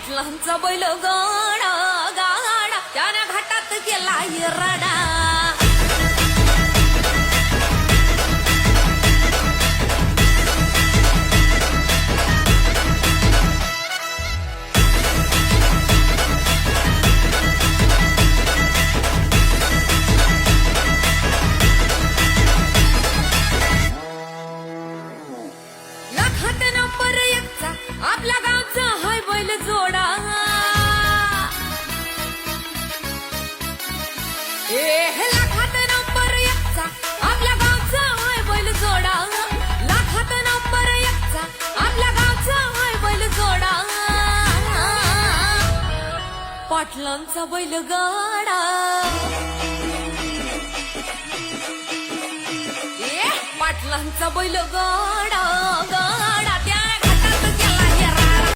पाटलांचा बैल गाडा गाडा त्याने घाटात गेला रडा. लाखात नंबर एकचा आपल्या गावचा हाय बैल जोडा. लाखात नंबर एकचा आपल्या गावचा हाय बैल जोडा. लाखात नंबर एकचा आपल्या गावचा हाय बैल जोडा. पाटलांचा बैल गाडा पाटलांचा बैल गाडा.